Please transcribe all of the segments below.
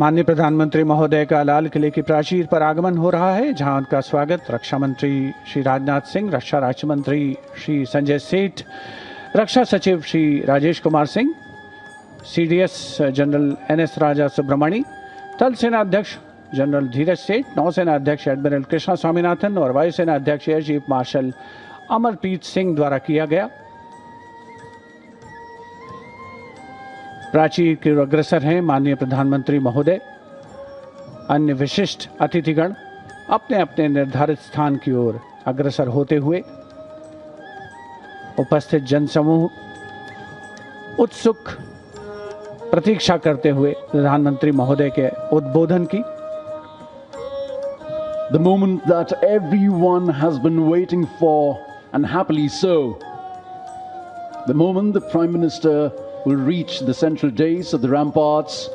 माननीय प्रधानमंत्री महोदय का लाल किले की प्राचीर पर आगमन हो रहा है, जहां उनका स्वागत रक्षा मंत्री श्री राजनाथ सिंह, रक्षा राज्य मंत्री श्री संजय सेठ, रक्षा सचिव Shri Rajesh Kumar Singh, CDS General NS Raja Subramani, थल सेना अध्यक्ष जनरल धीरज सेठ, नौसेना अध्यक्ष एडमिरल कृष्णा स्वामीनाथन और वायुसेना अध्यक्ष air chief marshal Amarpreet Singh द्वारा किया गया। प्राचीर के अग्रसर हैं माननीय प्रधानमंत्री महोदय। अन्य विशिष्ट अतिथिगण अपने अपने निर्धारित स्थान की ओर अग्रसर होते हुए उपस्थित जनसमूह उत्सुक प्रतीक्षा करते हुए प्रधानमंत्री महोदय के उद्बोधन की। The moment that everyone has been waiting for, and happily so. The moment the Prime Minister will reach the central dais of the ramparts,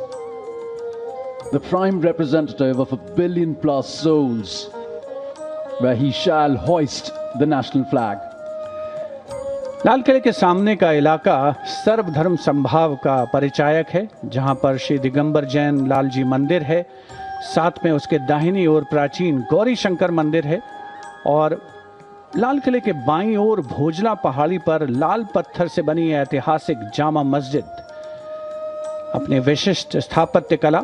the prime representative of 1 billion plus souls, where he shall hoist the national flag. लाल किले के सामने का इलाका सर्वधर्म संभाव का परिचायक है, जहां पर श्री दिगंबर जैन लाल जी मंदिर है, साथ में उसके दाहिनी ओर प्राचीन गौरी शंकर मंदिर है और लाल किले के बाईं ओर भोजला पहाड़ी पर लाल पत्थर से बनी ऐतिहासिक जामा मस्जिद अपने विशिष्ट स्थापत्य कला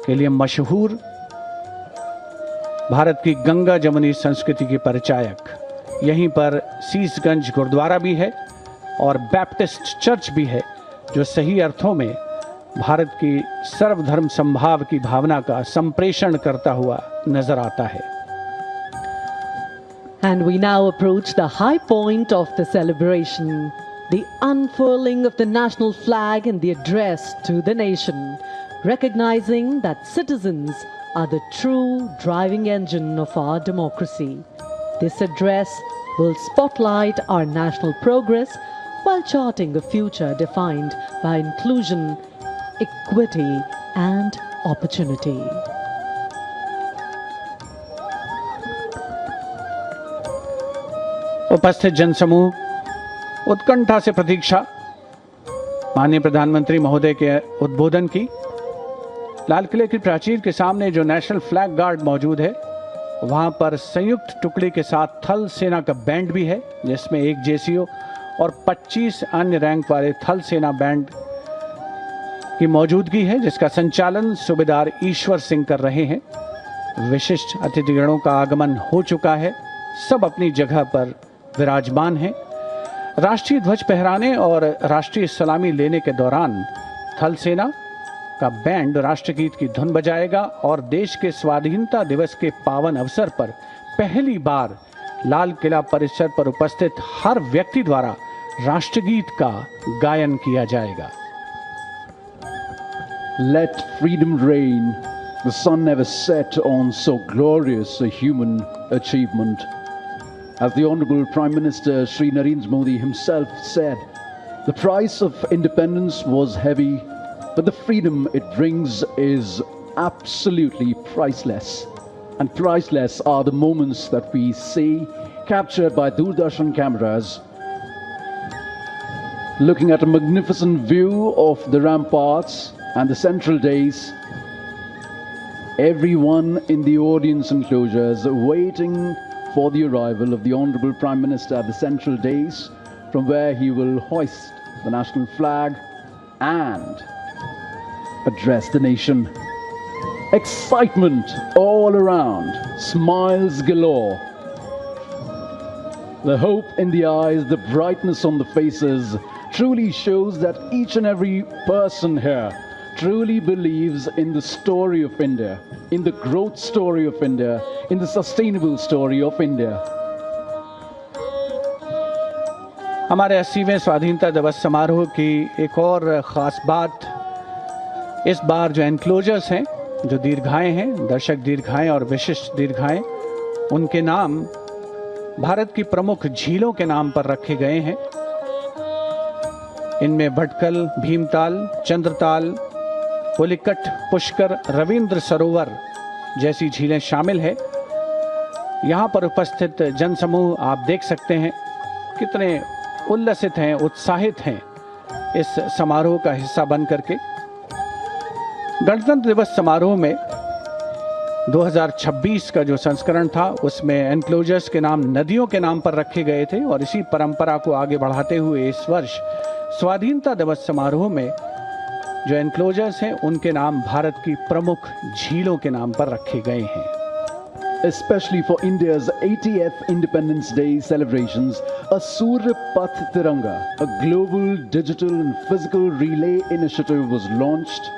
के लिए मशहूर भारत की गंगा जमुनी संस्कृति की परिचायक। यहीं पर शीशगंज गुरुद्वारा भी है और बैप्टिस्ट चर्च भी है, जो सही अर्थों में भारत की सर्वधर्म संभाव की भावना का संप्रेषण करता हुआ नजर आता है। And we now approach the high point of the celebration, the unfurling of the national flag and the address to the nation, recognizing that citizens are the true driving engine of our democracy. This address will spotlight our national progress while charting a future defined by inclusion, equity and opportunity. उपस्थित जनसमूह उत्कंठा से प्रतीक्षा माननीय प्रधानमंत्री महोदय के उद्बोधन की। लाल किले की प्राचीर के सामने जो नेशनल फ्लैग गार्ड मौजूद है, वहां पर संयुक्त टुकड़ी के साथ थल सेना का बैंड भी है, जिसमें एक जेसीओ और 25 अन्य रैंक वाले थल सेना बैंड की मौजूदगी है, जिसका संचालन सूबेदार ईश्वर सिंह कर रहे हैं। विशिष्ट अतिथिगणों का आगमन हो चुका है, सब अपनी जगह पर विराजमान हैं। राष्ट्रीय ध्वज फहराने और राष्ट्रीय सलामी लेने के दौरान थल सेना का बैंड राष्ट्रगीत की धुन बजाएगा और देश के स्वाधीनता दिवस के पावन अवसर पर पहली बार लाल किला परिसर पर उपस्थित हर व्यक्ति द्वारा राष्ट्रगीत का गायन किया जाएगा। Let freedom reign. The sun never set on so glorious a human achievement. As the Honorable Prime Minister Shri Narendra Modi himself said, the price of independence was heavy, but the freedom it brings is absolutely priceless. And priceless are the moments that we see captured by Doordarshan cameras, looking at a magnificent view of the ramparts and the central dais. Everyone in the audience enclosures waiting for the arrival of the Honorable Prime Minister at the central dais, from where he will hoist the national flag and address the nation. Excitement all around, smiles galore. The hope in the eyes, the brightness on the faces truly shows that each and every person here truly believes in the story of India, in the growth story of India, in the sustainable story of India. हमारे 80वें स्वाधीनता दिवस समारोह की एक और ख़ास बात, इस बार जो एनक्लोजर्स हैं, जो दीर्घाएं हैं, दर्शक दीर्घाएं और विशिष्ट दीर्घाएं, उनके नाम भारत की प्रमुख झीलों के नाम पर रखे गए हैं। इनमें भटकल, भीमताल, चंद्रताल, पुलिकट, पुष्कर, रविंद्र सरोवर जैसी झीलें शामिल है। यहाँ पर उपस्थित जनसमूह आप देख सकते हैं कितने उल्लसित हैं, उत्साहित हैं इस समारोह का हिस्सा बन करके। गणतंत्र दिवस समारोह में 2026 का जो संस्करण था उसमें एनक्लोजर्स के नाम नदियों के नाम पर रखे गए थे और इसी परंपरा को आगे बढ़ाते हुए इस वर्ष स्वाधीनता दिवस समारोह में जो एनक्लोजर्स हैं उनके नाम भारत की प्रमुख झीलों के नाम पर रखे गए हैं. Especially for India's 80th Independence Day celebrations, a Surya Path Tiranga, a global digital and physical relay initiative was launched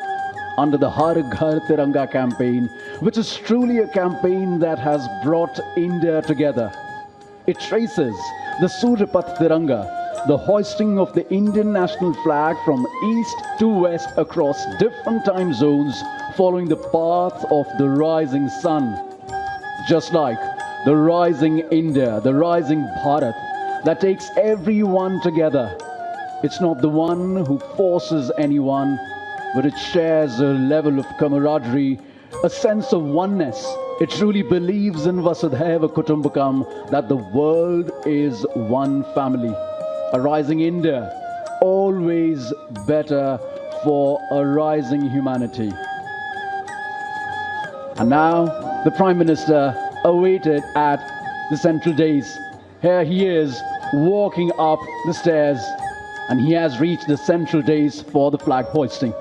under the Har Ghar Tiranga campaign, which is truly a campaign that has brought India together. It traces the Surya Path Tiranga, the hoisting of the Indian national flag from east to west across different time zones following the path of the rising sun. Just like the rising India, the rising Bharat that takes everyone together. It's not the one who forces anyone, but it shares a level of camaraderie, a sense of oneness. It truly believes in Vasudhaiva Kutumbakam, that the world is one family. A rising India, always better for a rising humanity. And now, the Prime Minister awaited at the central dais. Here he is, walking up the stairs, and he has reached the central dais for the flag hoisting.